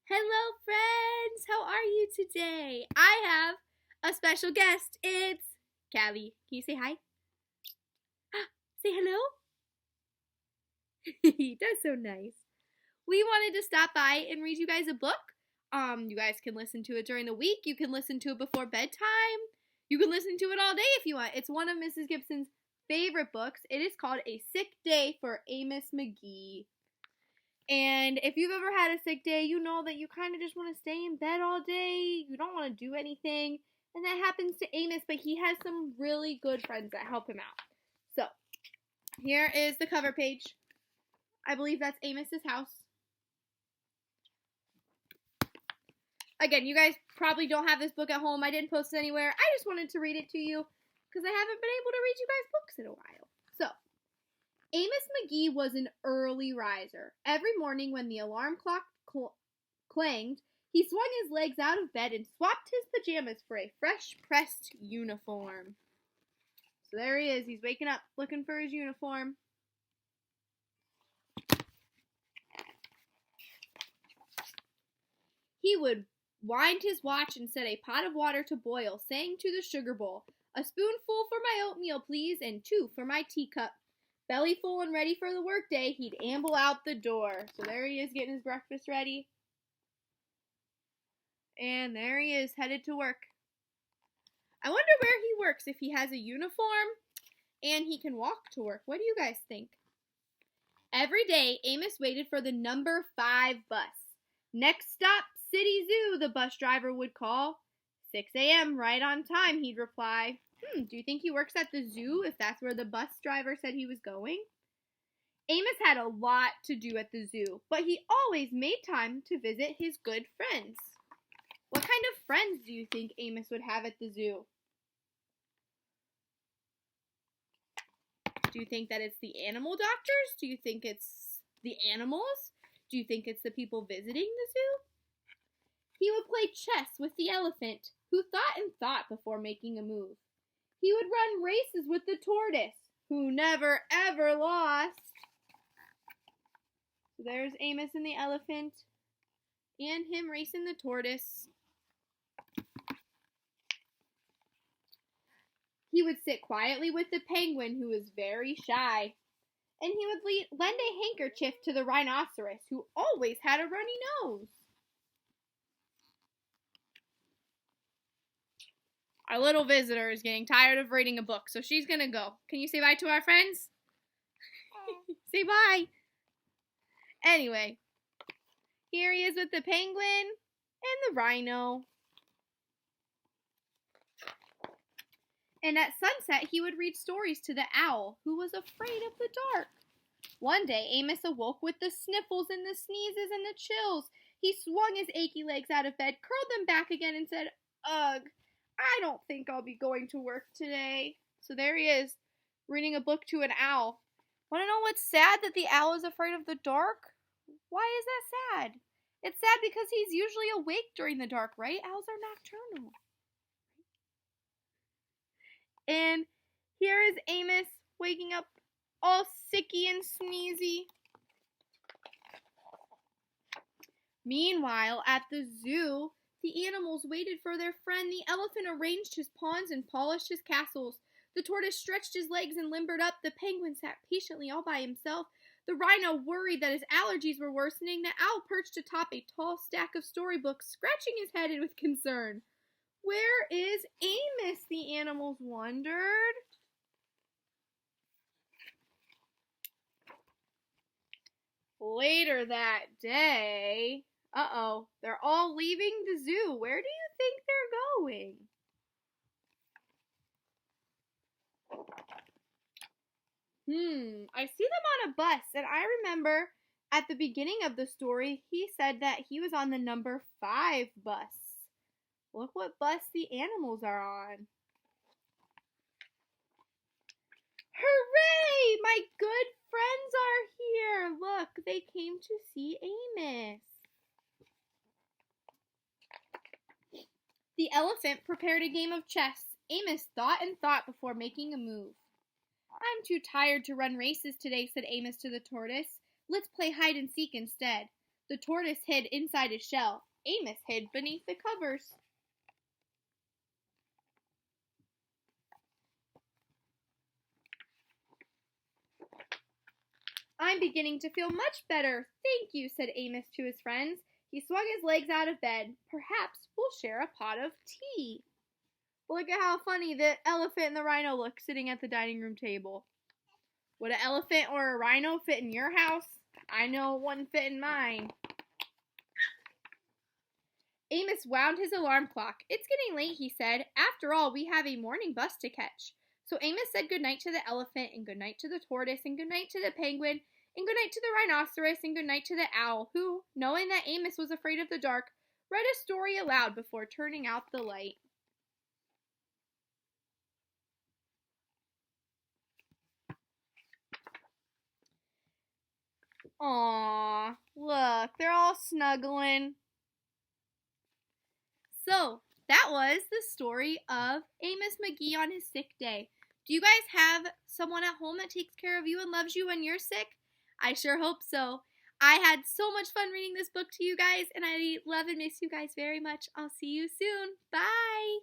Hello, friends! How are you today? I have a special guest. It's Callie. Can you say hi? Say hello? That's so nice. We wanted to stop by and read you guys a book. You guys can listen to it during the week. You can listen to it before bedtime. You can listen to it all day if you want. It's one of Mrs. Gibson's favorite books. It is called A Sick Day for Amos McGee. And if you've ever had a sick day, you know that you kind of just want to stay in bed all day. You don't want to do anything. And that happens to Amos, but he has some really good friends that help him out. So, here is the cover page. I believe that's Amos's house. Again, you guys probably don't have this book at home. I didn't post it anywhere. I just wanted to read it to you because I haven't been able to read you guys books in a while. So, Amos McGee was an early riser. Every morning when the alarm clock clanged, he swung his legs out of bed and swapped his pajamas for a fresh pressed uniform. So there he is. He's waking up looking for his uniform. He would wind his watch and set a pot of water to boil, saying to the sugar bowl, "A spoonful for my oatmeal, please, and 2 for my teacup." Belly full and ready for the workday, he'd amble out the door. So there he is getting his breakfast ready. And there he is headed to work. I wonder where he works, if he has a uniform and he can walk to work. What do you guys think? Every day, Amos waited for the number 5 bus. "Next stop, City Zoo," the bus driver would call. 6 a.m., right on time, he'd reply. Do you think he works at the zoo if that's where the bus driver said he was going? Amos had a lot to do at the zoo, but he always made time to visit his good friends. What kind of friends do you think Amos would have at the zoo? Do you think that it's the animal doctors? Do you think it's the animals? Do you think it's the people visiting the zoo? He would play chess with the elephant, who thought and thought before making a move. He would run races with the tortoise, who never ever lost. So there's Amos and the elephant, and him racing the tortoise. He would sit quietly with the penguin, who was very shy. And he would lend a handkerchief to the rhinoceros, who always had a runny nose. Our little visitor is getting tired of reading a book, so she's going to go. Can you say bye to our friends? Say bye. Anyway, here he is with the penguin and the rhino. And at sunset, he would read stories to the owl, who was afraid of the dark. One day, Amos awoke with the sniffles and the sneezes and the chills. He swung his achy legs out of bed, curled them back again, and said, "Ugh, I don't think I'll be going to work today." So there he is, reading a book to an owl. Want to know what's sad? That the owl is afraid of the dark? Why is that sad? It's sad because he's usually awake during the dark, right? Owls are nocturnal. And here is Amos waking up all sicky and sneezy. Meanwhile, at the zoo, the animals waited for their friend. The elephant arranged his pawns and polished his castles. The tortoise stretched his legs and limbered up. The penguin sat patiently all by himself. The rhino worried that his allergies were worsening. The owl perched atop a tall stack of storybooks, scratching his head with concern. Where is Amos? The animals wondered. Later that day, they're all leaving the zoo. Where do you think they're going? I see them on a bus, and I remember at the beginning of the story, he said that he was on the number 5 bus. Look what bus the animals are on. Hooray! My good friends are here. Look, they came to see Amos. The elephant prepared a game of chess. Amos thought and thought before making a move. "I'm too tired to run races today," said Amos to the tortoise. "Let's play hide and seek instead." The tortoise hid inside his shell. Amos hid beneath the covers. I'm beginning to feel much better, thank you, said Amos to his friends. He swung his legs out of bed. Perhaps we'll share a pot of tea. Look at how funny the elephant and the rhino look sitting at the dining room table. Would an elephant or a rhino fit in your house? I know it wouldn't fit in mine. Amos wound his alarm clock. It's getting late, he said. After all, we have a morning bus to catch. So Amos said goodnight to the elephant, and goodnight to the tortoise, and goodnight to the penguin, and goodnight to the rhinoceros, and goodnight to the owl, who, knowing that Amos was afraid of the dark, read a story aloud before turning out the light. Aww, look, they're all snuggling. So, that was the story of Amos McGee on his sick day. Do you guys have someone at home that takes care of you and loves you when you're sick? I sure hope so. I had so much fun reading this book to you guys, and I love and miss you guys very much. I'll see you soon. Bye!